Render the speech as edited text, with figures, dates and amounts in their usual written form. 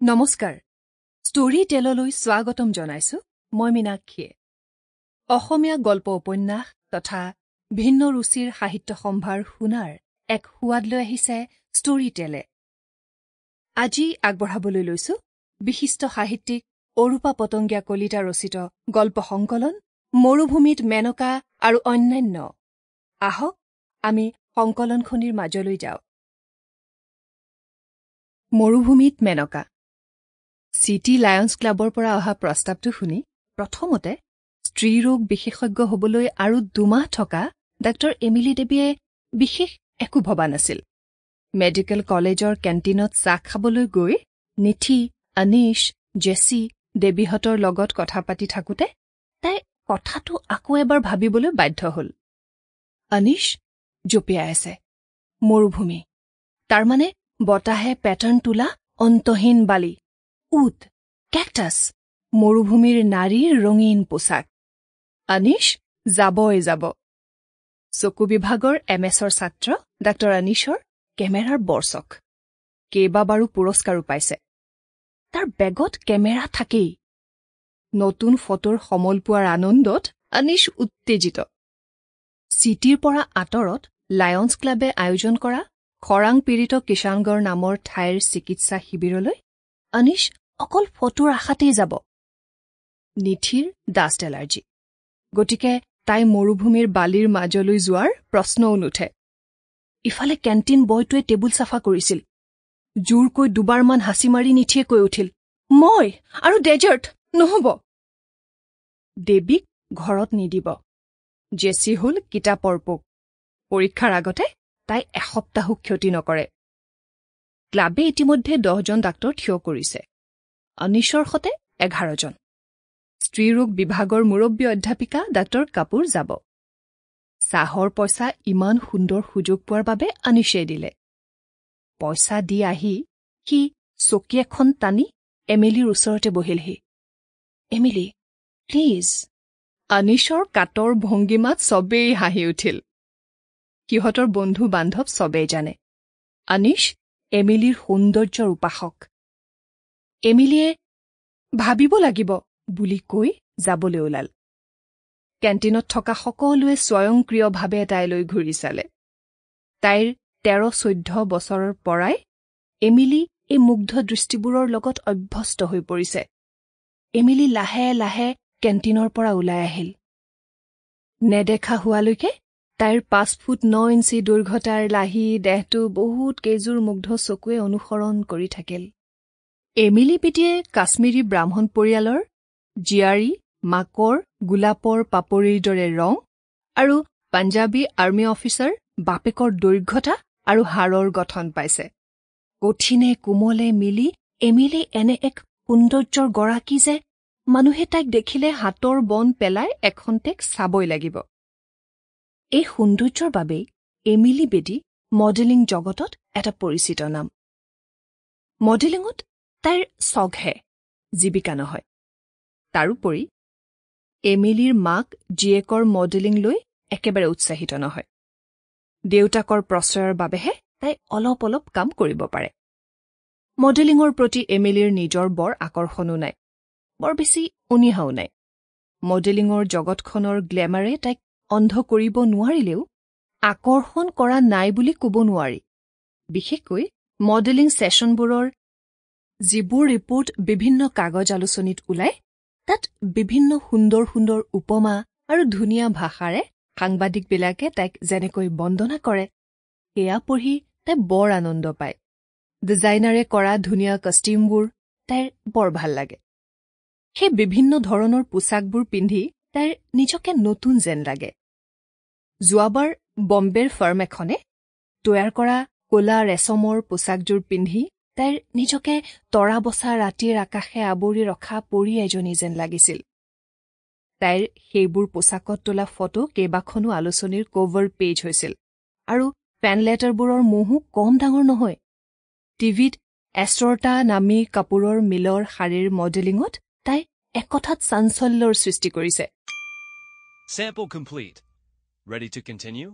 নমস্কাৰ ষ্টৰী টেললৈ স্বাগতম জনাইছো মই মীনাক্ষীয়ে অসমীয়া গল্প উপন্যাস তথা ভিন্ন ৰুচিৰ সাহিত্য সম্ভাৰ শুনাৰ এক সোৱাদ লৈ আহিছে ষ্টৰী টেলে আজি আগবঢ়াবলৈ লৈছো বিশিষ্ট সাহিত্যিক অৰূপা পতংগীয়া কলিতা ৰচিত গল্প সংকলন মৰুভূমিত মেনকা আৰু অন্যান্য আহক আমি সংকলনখনিৰ মাজলৈ যাওঁ মৰুভূমিত মেনকা চিটি লায়ন্স ক্লাবৰ পৰা অহা প্ৰস্তাৱটো শুনি প্ৰথমতে স্ত্ৰী ৰোগ বিশেষজ্ঞ হ'বলৈ আৰু 2 মাহ থকা ডাক্তৰ এমিলি দেৱীয়ে বিশেষ একো ভবা নাছিল মেডিকেল কলেজৰ কেণ্টিনত চাহ খাবলৈ গৈ নিথি অনিশ জেছি দেৱীহঁতৰ লগত কথা পাতি থাকোতে তাই কথাটো আকৌ এবাৰ ভাবিবলৈ বাধ্য হ'ল অনিশ জপিয়াই আছে মৰুভূমি তাৰমানে বতাহে পেটাৰ্ণ তোলা অন্তহীন বালি উট কেকটাছ মৰুভূমিৰ নাৰীৰ ৰঙীন পোছাক অনিশ যাবই যাব চকু বিভাগৰ এমএছৰ ছাত্ৰ ডাক্তৰ অনিশৰ কেমেৰাৰ বৰচক কেইবাবাৰো পুৰস্কাৰো পাইছে তাৰ বেগত কেমেৰা থাকেই নতুন ফটোৰ সমল পোৱাৰ আনন্দত অনিশ উত্তেজিত চিটিৰ পৰা আঁতৰত লায়ন্স ক্লাবে আয়োজন কৰা খৰাং পীড়িত কিষাণগড় নামৰ ঠাইৰ চিকিৎসা শিবিৰলৈ অনিশ অকল ফটোৰ আশাতেই যাব নিথিৰ ডাষ্ট এলাৰ্জি গতিকে তাই মৰুভূমিৰ বালিৰ মাজলৈ যোৱাৰ প্ৰশ্নও নুঠে ইফালে কেণ্টিন বয়টোৱে টেবুল চাফা কৰিছিল জোৰকৈ 2বাৰমান হাঁচি মাৰি নিথিয়ে কৈ উঠিল মই আৰু ডেজাৰ্ট নহব দেৱীক ঘৰত নিদিব জেছি হল কিতাপৰ পোক পৰীক্ষাৰ আগতে তাই এসপ্তাহো ক্ষতি নকৰে ক্লাবে ইতিমধ্যে 10জন ডাক্তৰ থিয় কৰিছে অনিশৰ সতে 11জন স্ত্ৰী ৰোগ বিভাগৰ মুৰব্বী অধ্যাপিকা ডাক্তৰ কাপুৰ যাব চাহৰ পইচা ইমান সুন্দৰ সুযোগ পোৱাৰ বাবে অনিশে দিলে পইচা দি আহি সি চকী এখন টানি এমিলিৰ ওচৰতে বহিলহি এমিলি প্লিজ অনিশৰ কাটৰ ভংগীমাত চবেই হাঁহি উঠিল সিহঁতৰ বন্ধু বান্ধৱ চবেই জানে অনিশ এমিলিৰ সৌন্দৰ্যৰ উপাসক এমিলিয়ে ভাবিব লাগিব বুলি কৈ যাবলৈ ওলাল কেণ্টিনত থকা সকলোৱে স্বয়ংক্ৰিয়ভাৱে তাইলৈ ঘূৰি চালে তাইৰ 13-14 বছৰৰ পৰাই এমিলি এই মুগ্ধ দৃষ্টিবোৰৰ লগত অভ্যস্ত হৈ পৰিছে এমিলি লাহে লাহে কেণ্টিনৰ পৰা ওলাই আহিল নেদেখা হোৱালৈকে তাইৰ 5 ফুট 9 ইঞ্চি দৈৰ্ঘ্যতাৰ লাহি দেহটো বহুত কেইজোৰ মুগ্ধ চকুৱে অনুসৰণ কৰি থাকিল এমিলি পিটিয়ে কাশ্মীৰী ব্ৰাহ্মণ পৰিয়ালৰ জীয়াৰী মাকৰ গোলাপৰ পাপৰিৰ দৰে ৰং আৰু পাঞ্জাবী আৰ্মি অফিচাৰ বাপেকৰ দৈৰ্ঘ্যতা আৰু হাড়ৰ গঠন পাইছে কঠিনে কোমলে মিলি এমিলি এনে এক সৌন্দৰ্যৰ গৰাকী যে মানুহে তাইক দেখিলে হাতৰ বন পেলাই এখন্তেক চাবই লাগিব এই সৌন্দৰ্যৰ বাবেই এমিলি বেদী মডেলিং জগতত এটা পৰিচিত নাম মডেলিঙত তাইৰ চখহে জীৱিকা নহয় তাৰোপৰি এমিলিৰ মাক জীয়েকৰ মডেলিং লৈ একেবাৰে উৎসাহিত নহয় দেউতাকৰ প্ৰশ্ৰয়ৰ বাবেহে তাই অলপ অলপ কাম কৰিব পাৰে মডেলিঙৰ প্ৰতি এমিলিৰ নিজৰ বৰ আকৰ্ষণো নাই বৰ বেছি অনীহাও নাই মডেলিঙৰ জগতখনৰ গ্লেমাৰে তাইক অন্ধ কৰিব নোৱাৰিলেও আকৰ্ষণ কৰা নাই বুলি ক'ব নোৱাৰি বিশেষকৈ মডেলিং ছেছনবোৰৰ যিবোৰ ৰিপৰ্ট বিভিন্ন কাগজ আলোচনীত ওলায় তাত বিভিন্ন সুন্দৰ সুন্দৰ উপমা আৰু ধুনীয়া ভাষাৰে সাংবাদিকবিলাকে তাইক যেনেকৈ বন্দনা কৰে সেয়া পঢ়ি তাই বৰ আনন্দ পায় ডিজাইনাৰে কৰা ধুনীয়া কষ্টিউমবোৰ তাইৰ বৰ ভাল লাগে সেই বিভিন্ন ধৰণৰ পোছাকবোৰ পিন্ধি তাইৰ নিজকে নতুন যেন লাগে যোৱাবাৰ বম্বেৰ ফাৰ্ম এখনে তৈয়াৰ কৰা ক'লা ৰেচমৰ পোছাকযোৰ পিন্ধি তাইৰ নিজকে তৰা বছা ৰাতিৰ আকাশে আৱৰি ৰখা পৰী এজনী যেন লাগিছিল তাইৰ সেইবোৰ পোছাকত তোলা ফটো কেইবাখনো আলোচনীৰ কভাৰ পেজ হৈছিল আৰু ফেন লেটাৰবোৰৰ মোহো কম ডাঙৰ নহয় টিভিত এষ্ট্ৰটা নামী কাপোৰৰ মিলৰ শাৰীৰ মডেলিঙত তাই একথাত চাঞ্চল্যৰ সৃষ্টি কৰিছে Sample complete. Ready to continue?